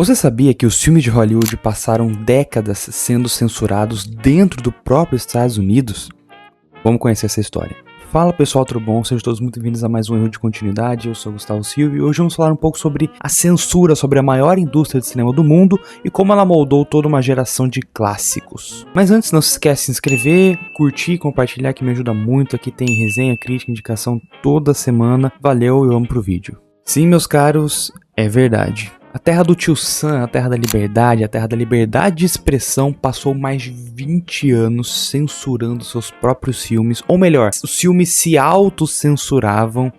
Você sabia que os filmes de Hollywood passaram décadas sendo censurados dentro do próprio Estados Unidos? Vamos conhecer essa história. Fala pessoal, tudo bom? Sejam todos muito bem-vindos a mais um Erro de Continuidade. Eu sou Gustavo Silva e hoje vamos falar um pouco sobre a censura, sobre a maior indústria de cinema do mundo e como ela moldou toda uma geração de clássicos. Mas antes, não se esquece de se inscrever, curtir e compartilhar, que me ajuda muito. Aqui tem resenha, crítica, indicação toda semana. Valeu e vamos pro vídeo. Sim, meus caros, é verdade. A terra do Tio Sam, a terra da liberdade de expressão, passou mais de 20 anos censurando seus próprios filmes, ou melhor, os filmes se autocensuravam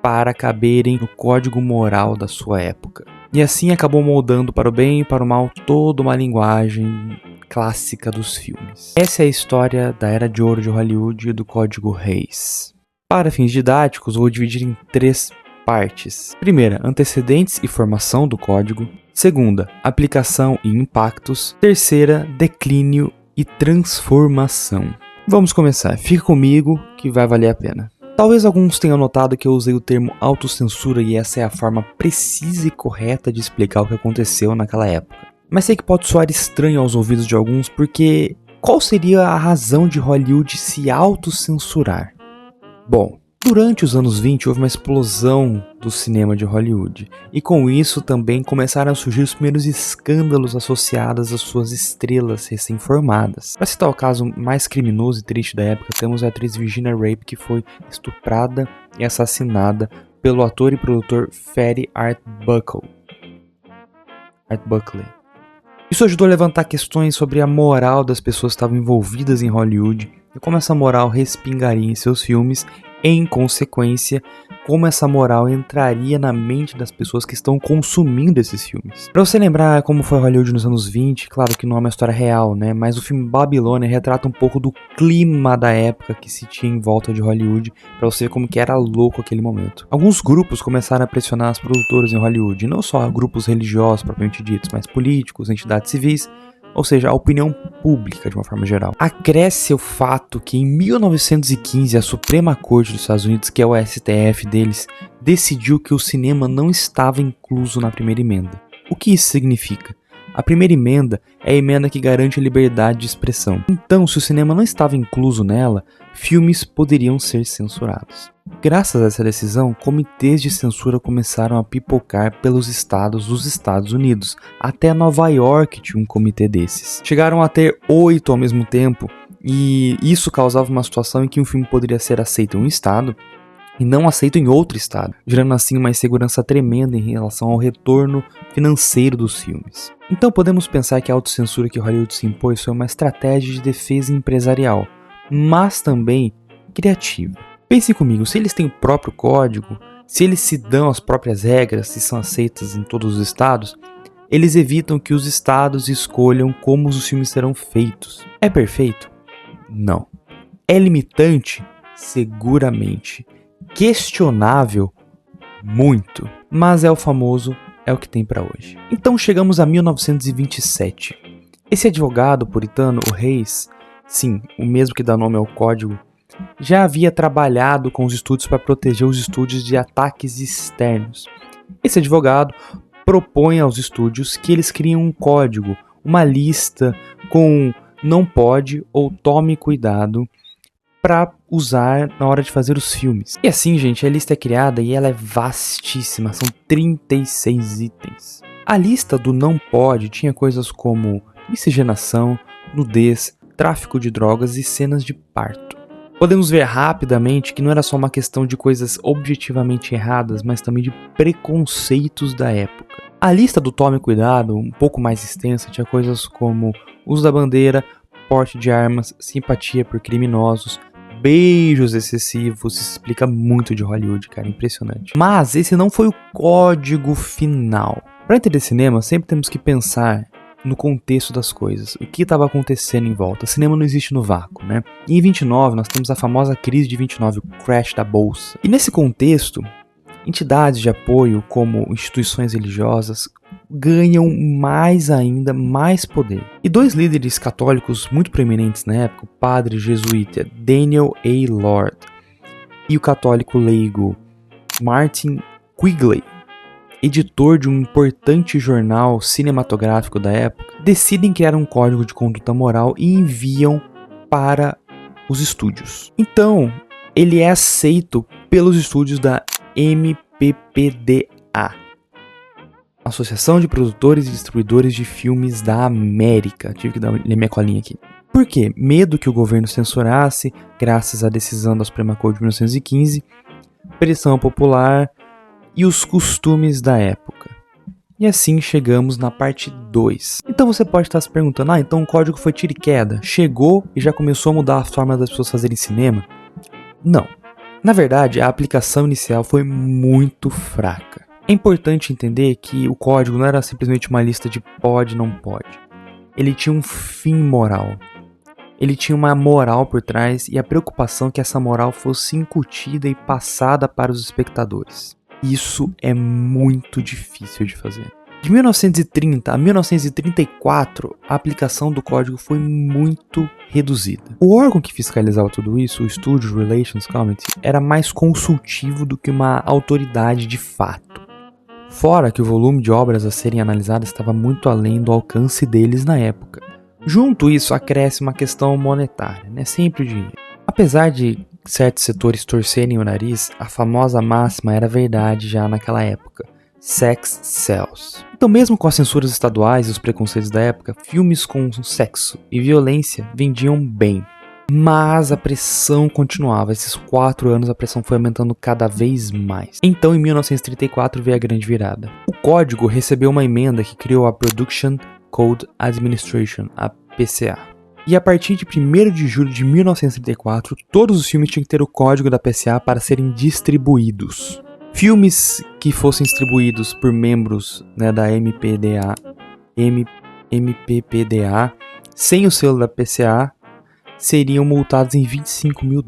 para caberem no código moral da sua época. E assim acabou moldando para o bem e para o mal toda uma linguagem clássica dos filmes. Essa é a história da Era de Ouro de Hollywood e do Código Hays. Para fins didáticos, vou dividir em 3 partes. Primeira, antecedentes e formação do código. Segunda, aplicação e impactos. Terceira, declínio e transformação. Vamos começar. Fica comigo que vai valer a pena. Talvez alguns tenham notado que eu usei o termo autocensura e essa é a forma precisa e correta de explicar o que aconteceu naquela época. Mas sei que pode soar estranho aos ouvidos de alguns, porque qual seria a razão de Hollywood se autocensurar? Bom, durante os anos 20 houve uma explosão do cinema de Hollywood, e com isso também começaram a surgir os primeiros escândalos associados às suas estrelas recém-formadas. Para citar o caso mais criminoso e triste da época, temos a atriz Virginia Rape, que foi estuprada e assassinada pelo ator e produtor Fatty Arbuckle. Isso ajudou a levantar questões sobre a moral das pessoas que estavam envolvidas em Hollywood e como essa moral respingaria em seus filmes. Em consequência, como essa moral entraria na mente das pessoas que estão consumindo esses filmes. Pra você lembrar como foi Hollywood nos anos 20, claro que não é uma história real, né? Mas o filme Babilônia retrata um pouco do clima da época que se tinha em volta de Hollywood, pra você ver como que era louco aquele momento. Alguns grupos começaram a pressionar as produtoras em Hollywood, não só grupos religiosos propriamente ditos, mas políticos, entidades civis, ou seja, a opinião pública de uma forma geral. Acresce o fato que em 1915 a Suprema Corte dos Estados Unidos, que é o STF deles, decidiu que o cinema não estava incluso na primeira emenda. O que isso significa? A primeira emenda é a emenda que garante a liberdade de expressão. Então, se o cinema não estava incluso nela, filmes poderiam ser censurados. Graças a essa decisão, comitês de censura começaram a pipocar pelos estados dos Estados Unidos. Até Nova York tinha um comitê desses. Chegaram a ter 8 ao mesmo tempo, e isso causava uma situação em que um filme poderia ser aceito em um estado e não aceito em outro estado, gerando assim uma insegurança tremenda em relação ao retorno financeiro dos filmes. Então podemos pensar que a autocensura que Hollywood se impôs foi uma estratégia de defesa empresarial, mas também criativa. Pense comigo, se eles têm o próprio código, se eles se dão as próprias regras, se são aceitas em todos os estados, eles evitam que os estados escolham como os filmes serão feitos. É perfeito? Não. É limitante? Seguramente. Questionável? Muito. Mas é o famoso, é o que tem para hoje. Então chegamos a 1927. Esse advogado puritano, o Hays, sim, o mesmo que dá nome ao código, já havia trabalhado com os estúdios para proteger os estúdios de ataques externos. Esse advogado propõe aos estúdios que eles criem um código, uma lista com não pode ou tome cuidado para usar na hora de fazer os filmes. E assim, gente, a lista é criada e ela é vastíssima, são 36 itens. A lista do não pode tinha coisas como miscigenação, nudez, tráfico de drogas e cenas de parto. Podemos ver rapidamente que não era só uma questão de coisas objetivamente erradas, mas também de preconceitos da época. A lista do tome cuidado, um pouco mais extensa, tinha coisas como uso da bandeira, porte de armas, simpatia por criminosos, beijos excessivos. Isso explica muito de Hollywood, cara, impressionante. Mas esse não foi o código final. Para entender cinema, sempre temos que pensar no contexto das coisas, o que estava acontecendo em volta. O cinema não existe no vácuo, né? E em 29 nós temos a famosa crise de 29, o crash da bolsa. E nesse contexto, entidades de apoio como instituições religiosas ganham mais poder. E 2 líderes católicos muito proeminentes na época, o padre jesuíta Daniel A. Lord e o católico leigo Martin Quigley, editor de um importante jornal cinematográfico da época, decidem criar um código de conduta moral e enviam para os estúdios. Então, ele é aceito pelos estúdios da MPPDA, Associação de Produtores e Distribuidores de Filmes da América. Tive que ler minha colinha aqui. Por quê? Medo que o governo censurasse, graças à decisão da Suprema Corte de 1915, pressão popular e os costumes da época. E assim chegamos na parte 2. Então você pode estar se perguntando, então o código foi tiro e queda, chegou e já começou a mudar a forma das pessoas fazerem cinema? Não. Na verdade, a aplicação inicial foi muito fraca. É importante entender que o código não era simplesmente uma lista de pode e não pode. Ele tinha um fim moral. Ele tinha uma moral por trás e a preocupação que essa moral fosse incutida e passada para os espectadores. Isso é muito difícil de fazer. De 1930 a 1934, a aplicação do código foi muito reduzida. O órgão que fiscalizava tudo isso, o Studio Relations Committee, era mais consultivo do que uma autoridade de fato. Fora que o volume de obras a serem analisadas estava muito além do alcance deles na época. Junto isso, acresce uma questão monetária, sempre o dinheiro. Apesar de certos setores torcerem o nariz, a famosa máxima era verdade já naquela época. Sex sells. Então, mesmo com as censuras estaduais e os preconceitos da época, filmes com sexo e violência vendiam bem. Mas a pressão continuava. Esses 4 anos a pressão foi aumentando cada vez mais. Então, em 1934 veio a grande virada. O código recebeu uma emenda que criou a Production Code Administration, a PCA. E a partir de 1º de julho de 1934, todos os filmes tinham que ter o código da PCA para serem distribuídos. Filmes que fossem distribuídos por membros da MPPDA sem o selo da PCA seriam multados em $25 mil.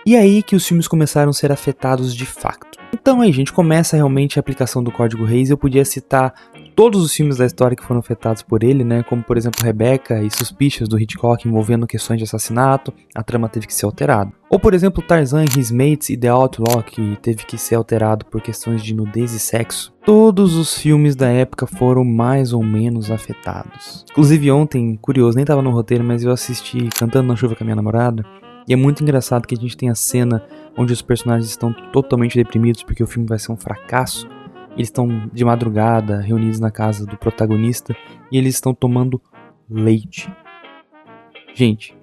E aí que os filmes começaram a ser afetados de fato. Então aí, gente, começa realmente a aplicação do Código Hays. Eu podia citar todos os filmes da história que foram afetados por ele, como por exemplo Rebecca e Suspicious do Hitchcock envolvendo questões de assassinato, a trama teve que ser alterada. Ou por exemplo Tarzan e His Mates e The Outlaw, que teve que ser alterado por questões de nudez e sexo. Todos os filmes da época foram mais ou menos afetados. Inclusive ontem, curioso, nem tava no roteiro, mas eu assisti Cantando na Chuva com a minha namorada. E é muito engraçado que a gente tem a cena onde os personagens estão totalmente deprimidos porque o filme vai ser um fracasso. Eles estão de madrugada reunidos na casa do protagonista e eles estão tomando leite. Gente,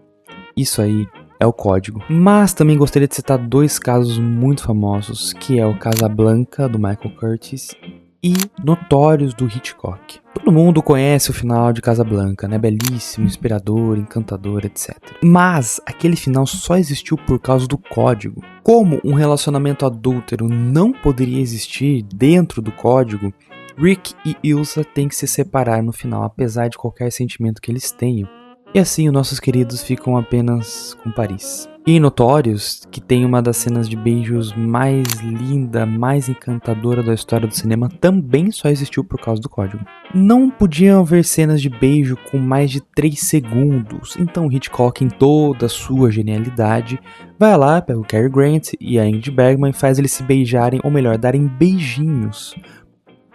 isso aí é o código. Mas também gostaria de citar 2 casos muito famosos, que é o Casablanca, do Michael Curtiz, e Notorious, do Hitchcock. Todo mundo conhece o final de Casablanca, belíssimo, inspirador, encantador, etc. Mas aquele final só existiu por causa do código. Como um relacionamento adúltero não poderia existir dentro do código, Rick e Ilsa têm que se separar no final, apesar de qualquer sentimento que eles tenham. E assim os nossos queridos ficam apenas com Paris. E em Notorious, que tem uma das cenas de beijos mais linda, mais encantadora da história do cinema, também só existiu por causa do código. Não podiam haver cenas de beijo com mais de 3 segundos, então Hitchcock, em toda a sua genialidade, vai lá, pega o Cary Grant e a Ingrid Bergman e faz eles se beijarem, ou melhor, darem beijinhos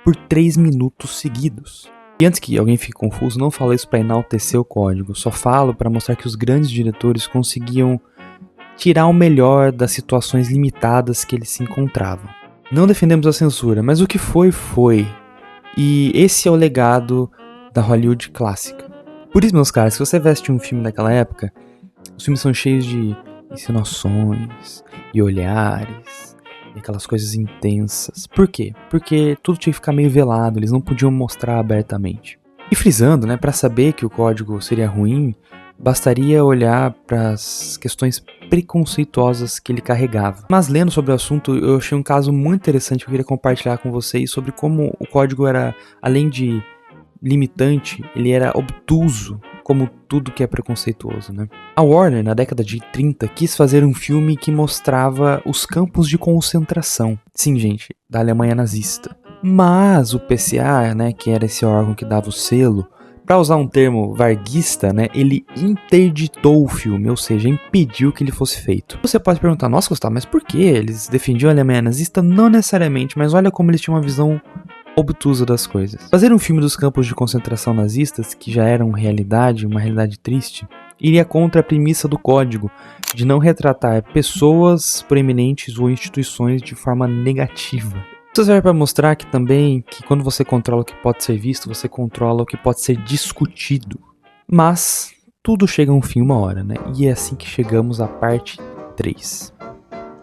por 3 minutos seguidos. E antes que alguém fique confuso, não falo isso para enaltecer o código, só falo para mostrar que os grandes diretores conseguiam tirar o melhor das situações limitadas que eles se encontravam. Não defendemos a censura, mas o que foi, foi. E esse é o legado da Hollywood clássica. Por isso, meus caras, se você veste um filme daquela época, os filmes são cheios de insinuações e olhares e aquelas coisas intensas. Por quê? Porque tudo tinha que ficar meio velado, eles não podiam mostrar abertamente. E frisando, para saber que o código seria ruim, bastaria olhar para as questões preconceituosas que ele carregava. Mas lendo sobre o assunto, eu achei um caso muito interessante que eu queria compartilhar com vocês sobre como o código era, além de limitante, ele era obtuso, como tudo que é preconceituoso, A Warner, na década de 30, quis fazer um filme que mostrava os campos de concentração. Sim, gente, da Alemanha nazista. Mas o PCA, que era esse órgão que dava o selo, para usar um termo varguista, ele interditou o filme, ou seja, impediu que ele fosse feito. Você pode perguntar, nossa, Gustavo, mas por que? Eles defendiam a Alemanha nazista? Não necessariamente, mas olha como eles tinham uma visão obtusa das coisas. Fazer um filme dos campos de concentração nazistas, que já eram realidade, uma realidade triste, iria contra a premissa do código de não retratar pessoas proeminentes ou instituições de forma negativa. Isso serve para mostrar que também que quando você controla o que pode ser visto, você controla o que pode ser discutido. Mas tudo chega a um fim uma hora, né? E é assim que chegamos à parte 3.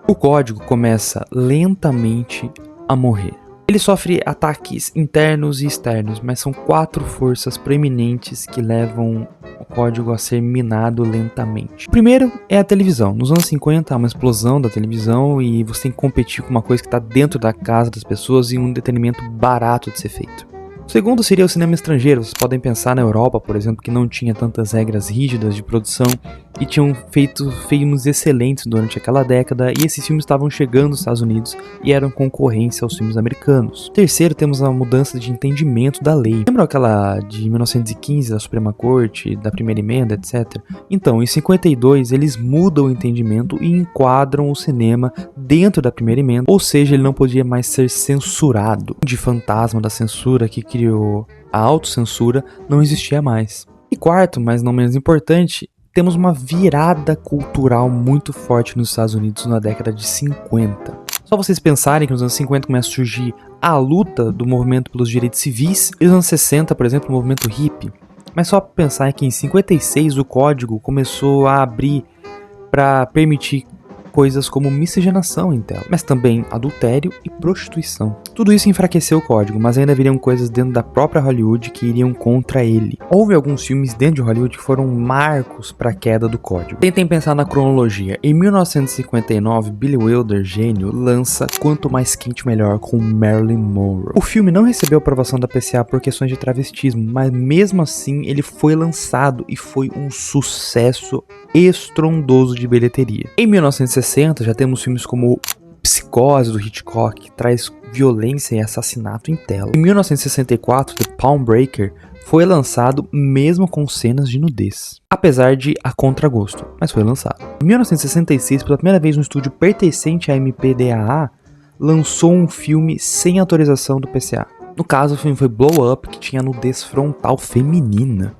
O código começa lentamente a morrer. Ele sofre ataques internos e externos, mas são 4 forças proeminentes que levam o código a ser minado lentamente. O primeiro é a televisão. Nos anos 50 há uma explosão da televisão e você tem que competir com uma coisa que está dentro da casa das pessoas e um entretenimento barato de ser feito. O segundo seria o cinema estrangeiro. Vocês podem pensar na Europa, por exemplo, que não tinha tantas regras rígidas de produção e tinham feito filmes excelentes durante aquela década, e esses filmes estavam chegando nos Estados Unidos e eram concorrência aos filmes americanos. Terceiro, temos a mudança de entendimento da lei. Lembra aquela de 1915 da Suprema Corte, da primeira emenda, etc? Então, em 52 eles mudam o entendimento e enquadram o cinema dentro da primeira emenda, ou seja, ele não podia mais ser censurado. De fantasma da censura que criou a autocensura não existia mais. E quarto, mas não menos importante, temos uma virada cultural muito forte nos Estados Unidos na década de 50. Só vocês pensarem que nos anos 50 começa a surgir a luta do movimento pelos direitos civis, e nos anos 60, por exemplo, o movimento hippie. Mas só pensar que em 56 o código começou a abrir para permitir coisas como miscigenação em tela, mas também adultério e prostituição. Tudo isso enfraqueceu o código, mas ainda haveriam coisas dentro da própria Hollywood que iriam contra ele. Houve alguns filmes dentro de Hollywood que foram marcos para a queda do código. Tentem pensar na cronologia. Em 1959, Billy Wilder, gênio, lança Quanto Mais Quente Melhor com Marilyn Monroe. O filme não recebeu aprovação da PCA por questões de travestismo, mas mesmo assim ele foi lançado e foi um sucesso estrondoso de bilheteria. Em 1960 já temos filmes como Psicose do Hitchcock, que traz violência e assassinato em tela. Em 1964, The Palm Breaker foi lançado mesmo com cenas de nudez, apesar de a contragosto, mas foi lançado. Em 1966, pela primeira vez um estúdio pertencente à MPDAA lançou um filme sem autorização do PCA. No caso, o filme foi Blow Up, que tinha nudez frontal feminina.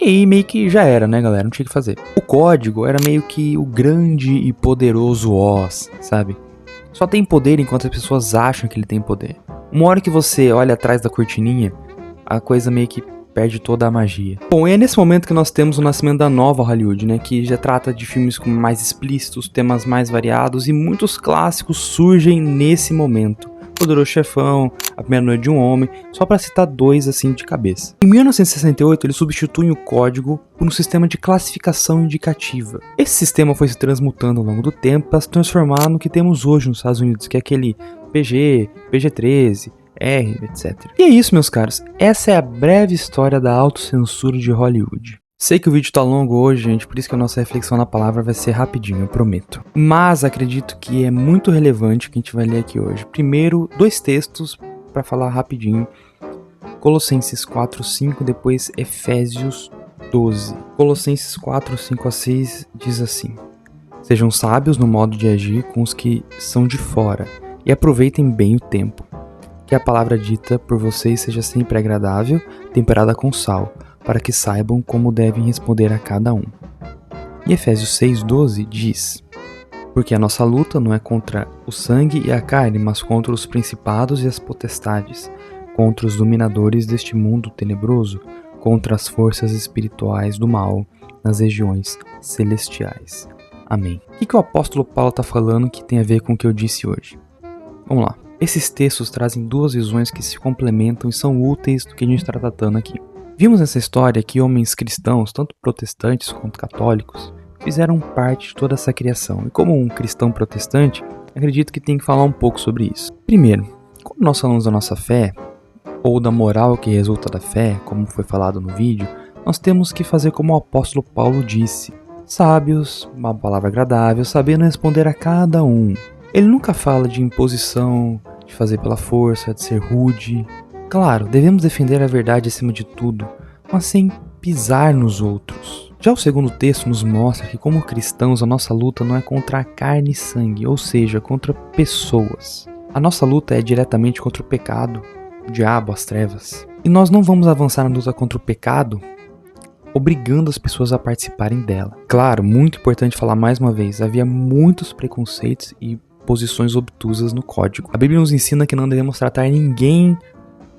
E aí meio que já era, né, galera? Não tinha o que fazer. O código era meio que o grande e poderoso Oz, sabe? Só tem poder enquanto as pessoas acham que ele tem poder. Uma hora que você olha atrás da cortininha, a coisa meio que perde toda a magia. Bom, e é nesse momento que nós temos o nascimento da nova Hollywood, né? Que já trata de filmes mais explícitos, temas mais variados, e muitos clássicos surgem nesse momento. Poderoso Chefão, A Primeira Noite de um Homem, só para citar 2 assim de cabeça. Em 1968, ele substitui o código por um sistema de classificação indicativa. Esse sistema foi se transmutando ao longo do tempo para se transformar no que temos hoje nos Estados Unidos, que é aquele PG, PG-13, R, etc. E é isso, meus caros. Essa é a breve história da autocensura de Hollywood. Sei que o vídeo tá longo hoje, gente, por isso que a nossa reflexão na palavra vai ser rapidinho, eu prometo. Mas acredito que é muito relevante o que a gente vai ler aqui hoje. Primeiro, 2 textos para falar rapidinho. Colossenses 4:5, depois Efésios 12. Colossenses 4:5-6 diz assim: Sejam sábios no modo de agir com os que são de fora, e aproveitem bem o tempo. Que a palavra dita por vocês seja sempre agradável, temperada com sal, para que saibam como devem responder a cada um. E Efésios 6:12 diz: Porque a nossa luta não é contra o sangue e a carne, mas contra os principados e as potestades, contra os dominadores deste mundo tenebroso, contra as forças espirituais do mal nas regiões celestiais. Amém. O que o apóstolo Paulo está falando que tem a ver com o que eu disse hoje? Vamos lá. Esses textos trazem 2 visões que se complementam e são úteis do que a gente está tratando aqui. Vimos nessa história que homens cristãos, tanto protestantes quanto católicos, fizeram parte de toda essa criação. E como um cristão protestante, acredito que tem que falar um pouco sobre isso. Primeiro, quando nós falamos da nossa fé, ou da moral que resulta da fé, como foi falado no vídeo, nós temos que fazer como o apóstolo Paulo disse: sábios, uma palavra agradável, sabendo responder a cada um. Ele nunca fala de imposição, de fazer pela força, de ser rude. Claro, devemos defender a verdade acima de tudo, mas sem pisar nos outros. Já o segundo texto nos mostra que, como cristãos, a nossa luta não é contra a carne e sangue, ou seja, contra pessoas. A nossa luta é diretamente contra o pecado, o diabo, as trevas. E nós não vamos avançar na luta contra o pecado obrigando as pessoas a participarem dela. Claro, muito importante falar mais uma vez, havia muitos preconceitos e posições obtusas no código. A Bíblia nos ensina que não devemos tratar ninguém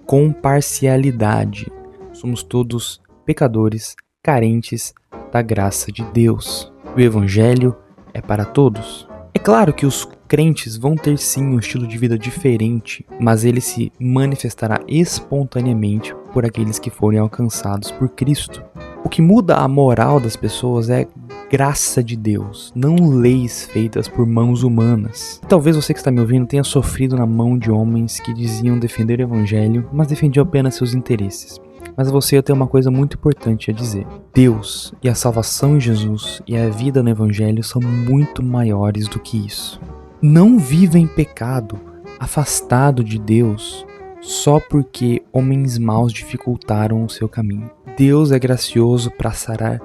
com parcialidade. Somos todos pecadores, carentes da graça de Deus. O Evangelho é para todos. É claro que os crentes vão ter sim um estilo de vida diferente, mas ele se manifestará espontaneamente por aqueles que forem alcançados por Cristo. O que muda a moral das pessoas é graça de Deus, não leis feitas por mãos humanas. E talvez você que está me ouvindo tenha sofrido na mão de homens que diziam defender o Evangelho, mas defendiam apenas seus interesses. Mas você tem uma coisa muito importante a dizer. Deus e a salvação em Jesus e a vida no Evangelho são muito maiores do que isso. Não viva em pecado, afastado de Deus, só porque homens maus dificultaram o seu caminho. Deus é gracioso para sarar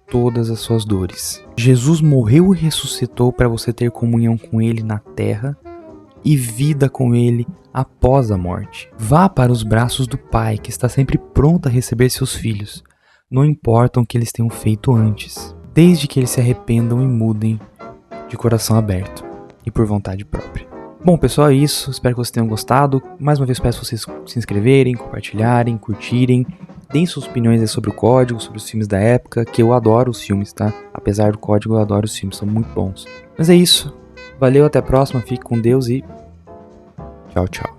todas as suas dores. Jesus morreu e ressuscitou para você ter comunhão com Ele na terra e vida com Ele após a morte. Vá para os braços do Pai, que está sempre pronto a receber seus filhos, não importa o que eles tenham feito antes, desde que eles se arrependam e mudem de coração aberto e por vontade própria. Bom, pessoal, é isso. Espero que vocês tenham gostado. Mais uma vez peço vocês se inscreverem, compartilharem, curtirem. Deem suas opiniões aí sobre o código, sobre os filmes da época, que eu adoro os filmes, tá? Apesar do código, eu adoro os filmes, são muito bons. Mas é isso. Valeu, até a próxima. Fique com Deus e tchau, tchau.